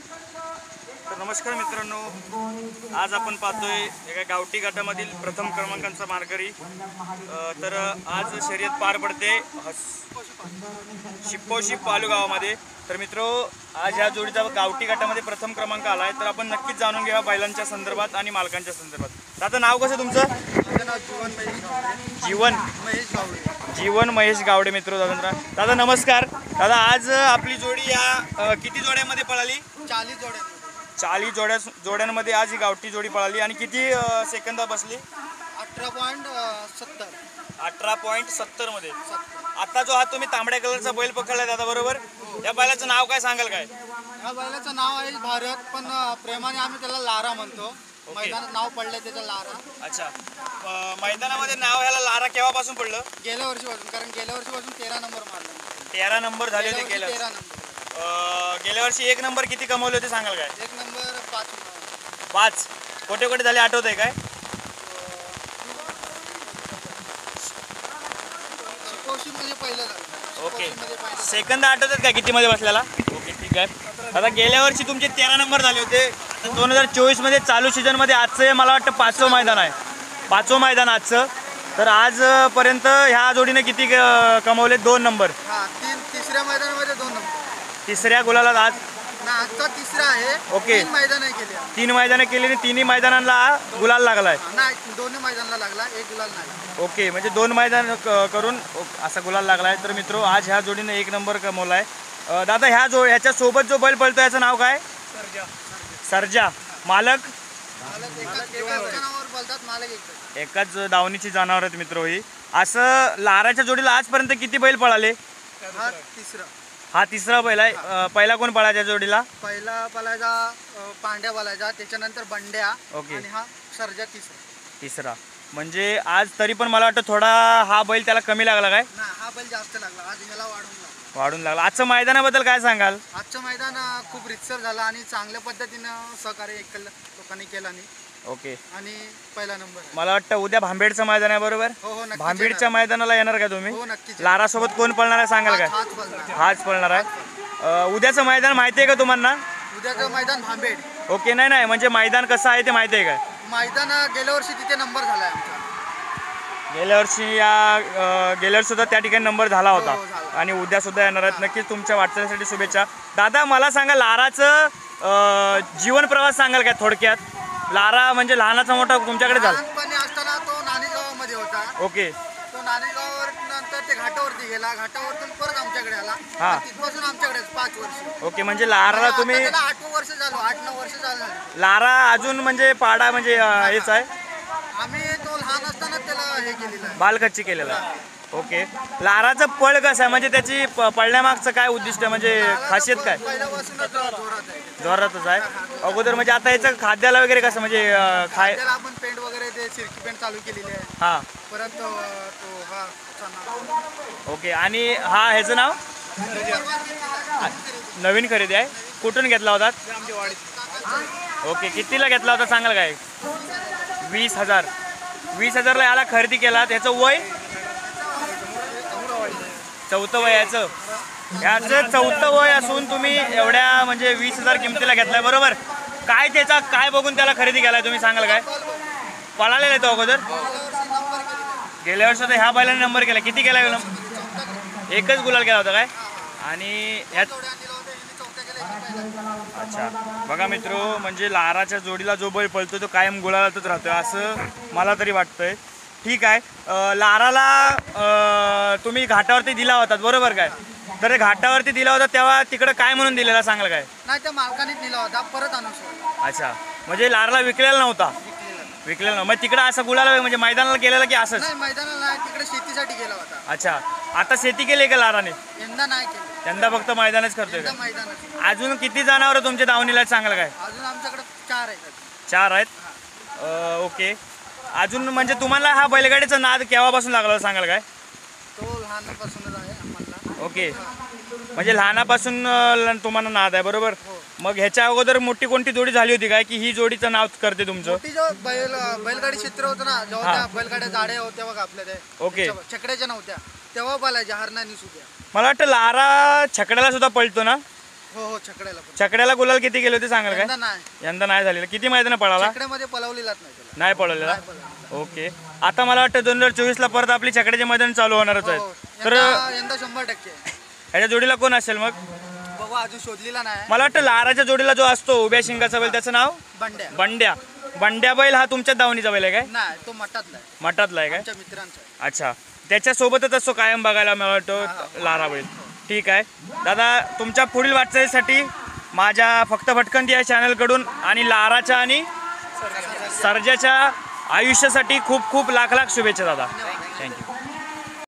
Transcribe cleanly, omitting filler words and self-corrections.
तर नमस्कार मित्रांनो, आज आपण पाहतोय एका गावठी गटामधील प्रथम क्रमांकाचा मानकरी। तर आज शर्यत पार पडते शिप्पोशी पालू गावामध्ये। तर मित्रो, आज ह्या जोडीचा गावठी गटामध्ये प्रथम क्रमांक आलाय। तर आपण नक्कीच जाणून घेऊया बैलांच्या संदर्भात आणि मालकांच्या संदर्भात। दादा, नाव कसं तुमचं? जीवन महेश गावडे मित्र दादा नमस्कार। दादा, आज आपली जोडी या किती जोड्यांमध्ये पळाली? 40 जोड्यांमध्ये आज ही गावठी जोडी पळाली आणि किती सेकंद बसली? 18.70 मध्ये। आता जो हा तुम्ही तांबड्या कलरचा बैल पकडलाय दादा, बरोबर? या बैलाचं नाव काय सांगाल काय? या बैलाचं नाव आहे भारत, पण प्रेमाने आम्ही त्याला लारा म्हणतो। मैदानात नाव पडलंय त्याचं लारा। अच्छा, मैदानामध्ये नाव ह्याला लारा केव्हापासून पडलं? गेल्या वर्षीपासून, कारण गेल्या वर्षीपासून 13 नंबर मारला। 13 नंबर झाले होते गेल्या 13 नंबर। गेल्या वर्षी 1 नंबर किती कमवले होते सांगाल काय? 1 नंबर 5 5 कोटे कोटे झाले, आठवत आहे काय? म्हणजे पहिलं झालं। ओके, सेकंद आठवतात का किती मध्ये बसलेला? ओके, ठीक आहे। आता गेल्या वर्षी तुमचे 13 नंबर झाले होते। 2024 मध्ये चालू सीझन मध्ये आजचं मला वाटतं 5वं मैदान आहे। 5वं मैदान आजचं। तर आजपर्यंत ह्या जोडीने किती कमवले? 2 नंबर। तिसऱ्या मैदानामध्ये 2 नंबर। तिसऱ्या गुलाला आज आजचा तिसरा आहे। ओके, 3 मैदानं केली। 3 मैदानं केली आणि 3ही मैदानांना गुलाल लागलाय? नाही, 2 मैदानाला लागला, 1 गुलाल नाही। ओके, म्हणजे 2 मैदान करून असा गुलाल लागलाय। तर मित्रो, आज ह्या जोडीने 1 नंबर कमवलाय। दादा, ह्याच्या सोबत जो बैल पळतो याचं नाव काय? सर्जा। मालक एकाच दावणीची जनावर आहेत मित्र ही। असं लाराच्या जोडीला आजपर्यंत किती बैल पळाले? हा तिसरा बैल आहे। पहिला कोण पळायच्या जोडीला? पहिला पळायचा पांड्या पळायचा, त्याच्यानंतर बंड्या। ओके, आणि हा सर्जा तिसरा। म्हणजे आज तरी पण मला वाटतं थोडा हा बैल त्याला कमी लागला काय? हा बैल जास्त लागला, आज ह्याला वाढून लागला। आजचं मैदानाबद्दल काय सांगाल? आजचं मैदान खूप रितसर झालं आणि चांगल्या पद्धतीनं सहकार्य लोकांनी केलं आणि ओके, आणि पहिला नंबर। मला वाटतं उद्या भांबेडचं मैदान आहे, बरोबर? हो, भांबेडच्या मैदानाला येणार का तुम्ही? हो, नक्कीच। लारा सोबत कोण पळणार आहे सांगाल काय? हाच पळणार आहे। उद्याचं मैदान माहिती आहे का तुम्हाला? उद्याचं मैदान भांबेड। ओके, नाही म्हणजे मैदान कसं आहे ते माहिती आहे का? मैदान गेल्या वर्षी तिथे नंबर झालाय आमचा। गेल्या वर्षी सुद्धा त्या ठिकाणी नंबर झाला होता आणि उद्या सुद्धा येणार आहेत। नक्कीच तुमच्या वाटचालीसाठी शुभेच्छा। दादा, मला सांगा, लाराचं जीवन प्रवास सांगाल काय थोडक्यात? लारा म्हणजे लहानाचा मोठा तुमच्याकडे झाला? लहानपणी असताना तो नाणेगावामध्ये होता। ओके, तो नाणेगावावर नंतर ते घाटावरती गेला, घाटावरतून परत आमच्याकडे आला। तिथपासून आमच्याकडे 5 वर्ष। ओके, म्हणजे लाराला तुम्ही 8 वर्ष झालो, 8-9 वर्ष झालं। लारा अजून म्हणजे पाडा म्हणजे हेच आहे? आम्ही तो लहान असताना त्याला हे केलेलं आहे, बालकच्ची केलेला आहे। ओके, लाराचं पळ कसं आहे, म्हणजे त्याची पळण्यामागचं काय उद्दिष्ट आहे, म्हणजे खासियत काय? पहिल्यापासूनच जोरातच आहे अगोदर। म्हणजे आता याचं खाद्याला वगैरे कसं, म्हणजे त्याला आपण पेंट वगैरे ते सिरकी पेंट चालू केलेली आहे। हां, परत तो ओके। आणि ह्याचं नाव नवीन खरेदी आहे? कुठून घेतला होता? ओके, कितीला घेतला होता सांगाल काय? 20,000ला याला खरेदी केला। त्याचं वय 4थं वय याचं 4थं वय असून तुम्ही एवढ्या म्हणजे 20,000 किमतीला घेतलाय, बरोबर? काय त्याचा काय बघून त्याला खरेदी केलाय तुम्ही सांगाल काय? पळालेला आहे तो अगोदर? गेल्या वर्षी तर ह्या बैलाने नंबर केला। किती केला? एकच गुलाल केला होता काय? आणि ह्यात अच्छा, बघा मित्रो, म्हणजे लाराच्या जोडीला जो बैल पळतो तो कायम गुलालातच राहतोय असं मला तरी वाटतंय। ठीक आहे, लाराला तुम्ही घाटावरती दिला होता, बरोबर काय? तर घाटावरती दिला होता तेव्हा तिकडं काय म्हणून दिलेला सांगाल काय? नाही, त्या मालकाने दिला होता, परत आणून सोडला। अच्छा, म्हणजे लाराला विकलेला नव्हता? विकलेला नव्हता। मग तिकडं असं गुलाला म्हणजे मैदानाला केलेला की असंच? नाही, मैदानाला नाही, तिकडे शेतीसाठी गेला होता। अच्छा, आता शेती केली का लाराने? यंदा नाही केली, यंदा फक्त मैदानच करतोय का? मैदान। अजून किती जनावर तुमच्या दावणीला सांगाल काय? अजून आमच्याकडे 4 आहेत। 4 आहेत। ओके, अजून म्हणजे तुम्हाला हा बैलगाडीचा नाद केव्हापासून लागला सांगाल काय? तो लहानपासूनच आहे आम्हाला। ओके, म्हणजे लहानापासून तुम्हाला नाद आहे, बरोबर? मग ह्याच्या अगोदर मोठी कोणती जोडी झाली होती काय की ही जोडीचं नाव करते तुमचं? मोठी जो बैलगाडी चित्र होतं ना, जेव्हा बैलगाड्या जाड्या होत्या बघा आपल्या ते, ओके, छकड्याच्या नव्हत्या तेव्हा बोलायच्या हरणानी सुद्धा। मला वाटतं लारा छकड्याला सुद्धा पळतो ना? हो छकड्याला पण. छकड्याला गुलाल किती गेले होते सांगाल काय? यंदा नाही. यंदा नाही झालेलं. किती मैदान पळाला? छकड्यामध्ये पलवलेलाच नाही त्याला. नाही पळवलेला. नाही पळवलेला. ओके. आता मला वाटतं 2024 ला परत आपली छकड्याचे मैदान चालू होणारच हो, आहेत. तर यंदा 100%. ह्याच्या जोडीला कोण असेल मग? बघू अजून शोधलेला नाही. मला वाटतं लाराच्या जोडीला जो असतो उभ्या शिंगाचा बैल त्याचं नाव बंड्या. बंड्या. बंड्या बैल हा तुमच्या दावणीचा बैल आहे काय? नाही तो मठातला आहे. मठातला आहे काय? आमच्या मित्रांचा आहे. अच्छा. त्याच्यासोबतच असतो कायम बघायला मला वाटतं लारा बैल. ठीक आहे दादा, तुमच्या पुढील वाटचालीसाठी माझ्या फक्त भटकंती या चॅनलकडून आणि लाराच्या आणि सर्जाच्या आयुष्यासाठी खूप खूप लाख लाख शुभेच्छा दादा. थँक्यू.